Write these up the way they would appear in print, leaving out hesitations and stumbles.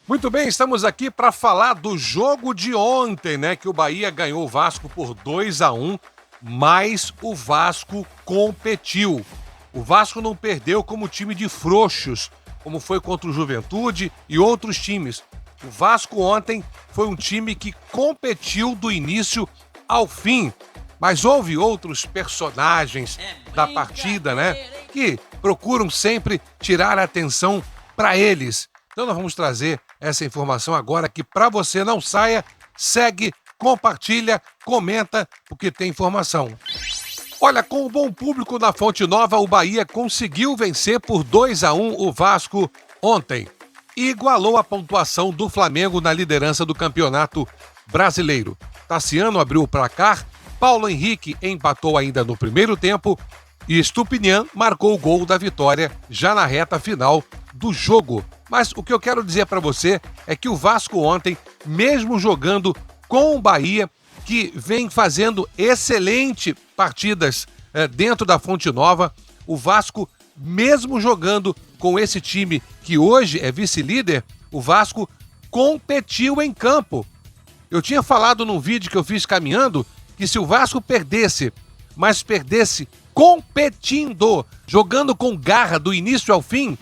Muito bem, estamos aqui para falar do jogo de ontem, né? Que o Bahia ganhou o Vasco por 2-1, mas o Vasco competiu. O Vasco não perdeu como time de frouxos, como foi contra o Juventude e outros times. O Vasco ontem foi um time que competiu do início ao fim. Mas houve outros personagens da partida, né? Que procuram sempre tirar a atenção para eles. Então nós vamos trazer essa informação agora que para você não saia, segue, compartilha, comenta, porque tem informação. Olha, com o bom público na Fonte Nova, o Bahia conseguiu vencer por 2-1 o Vasco ontem e igualou a pontuação do Flamengo na liderança do Campeonato Brasileiro. Tassiano abriu o placar, Paulo Henrique empatou ainda no primeiro tempo e Estupinian marcou o gol da vitória já na reta final do jogo. Mas o que eu quero dizer para você é que o Vasco ontem, mesmo jogando com o Bahia, que vem fazendo excelentes partidas dentro da Fonte Nova, o Vasco, mesmo jogando com esse time que hoje é vice-líder, o Vasco competiu em campo. Eu tinha falado num vídeo que eu fiz caminhando que se o Vasco perdesse, mas perdesse competindo, jogando com garra do início ao fim,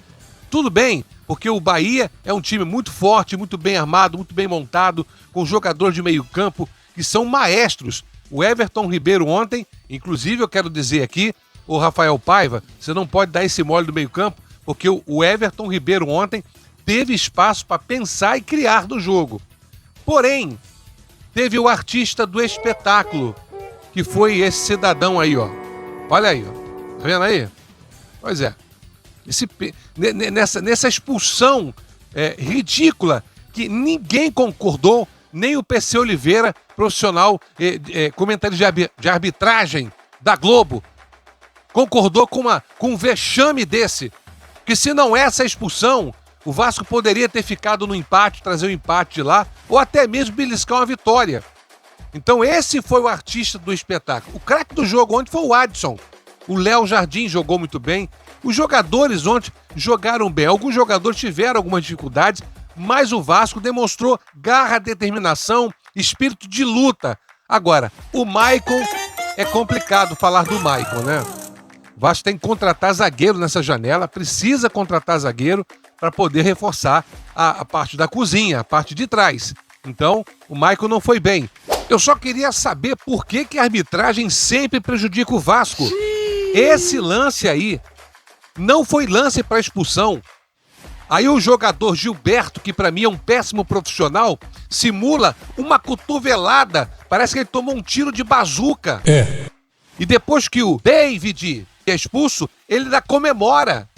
tudo bem, porque o Bahia é um time muito forte, muito bem armado, muito bem montado, com jogadores de meio campo que são maestros. O Everton Ribeiro ontem, inclusive eu quero dizer aqui, o Rafael Paiva, você não pode dar esse mole do meio campo, porque o Everton Ribeiro ontem teve espaço para pensar e criar no jogo. Porém, teve o artista do espetáculo, que foi esse cidadão aí, ó. Olha aí, ó. Tá vendo aí? Pois é. Nessa expulsão ridícula que ninguém concordou, nem o PC Oliveira, profissional, comentarista de arbitragem da Globo, concordou com um vexame desse. Que se não essa expulsão, o Vasco poderia ter ficado no empate, trazer o empate de lá, ou até mesmo beliscar uma vitória. Então esse foi o artista do espetáculo. O craque do jogo ontem foi o Adson. O Léo Jardim jogou muito bem. Os jogadores ontem jogaram bem. Alguns jogadores tiveram algumas dificuldades, mas o Vasco demonstrou garra, determinação, espírito de luta. Agora, o Maicon, é complicado falar do Maicon, né? O Vasco tem que contratar zagueiro nessa janela, precisa contratar zagueiro para poder reforçar a parte da cozinha, a parte de trás. Então, o Maicon não foi bem. Eu só queria saber por que a arbitragem sempre prejudica o Vasco. Esse lance aí não foi lance para expulsão. Aí o jogador Gilberto, que para mim é um péssimo profissional, simula uma cotovelada. Parece que ele tomou um tiro de bazuca. E depois que o David é expulso, ele ainda comemora.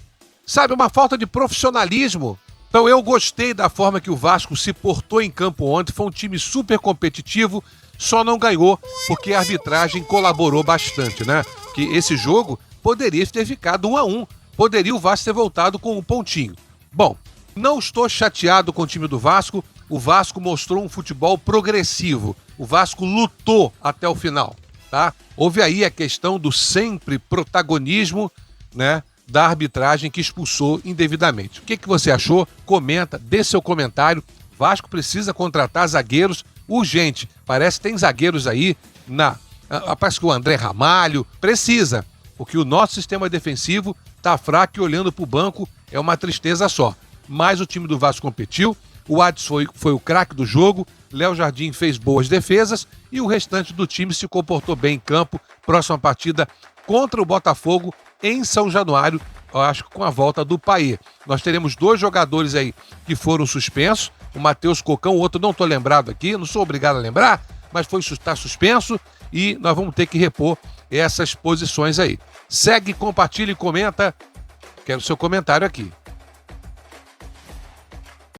Sabe, uma falta de profissionalismo. Então eu gostei da forma que o Vasco se portou em campo ontem. Foi um time super competitivo, só não ganhou porque a arbitragem colaborou bastante, né? Que esse jogo poderia ter ficado 1-1. Poderia o Vasco ter voltado com um pontinho. Bom, não estou chateado com o time do Vasco. O Vasco mostrou um futebol progressivo. O Vasco lutou até o final, tá? Houve aí a questão do sempre protagonismo, né, da arbitragem que expulsou indevidamente. O que você achou? Comenta, dê seu comentário. Vasco precisa contratar zagueiros urgente. Parece que tem zagueiros aí parece que o André Ramalho precisa, porque o nosso sistema defensivo tá fraco e olhando pro banco é uma tristeza só. Mas o time do Vasco competiu, o Adson foi o craque do jogo, Léo Jardim fez boas defesas e o restante do time se comportou bem em campo. Próxima partida contra o Botafogo em São Januário, eu acho que com a volta do Paê. Nós teremos 2 jogadores aí que foram suspensos, o Matheus Cocão, o outro não estou lembrado aqui, não sou obrigado a lembrar, mas está suspenso e nós vamos ter que repor essas posições aí. Segue, compartilha e comenta. Quero seu comentário aqui.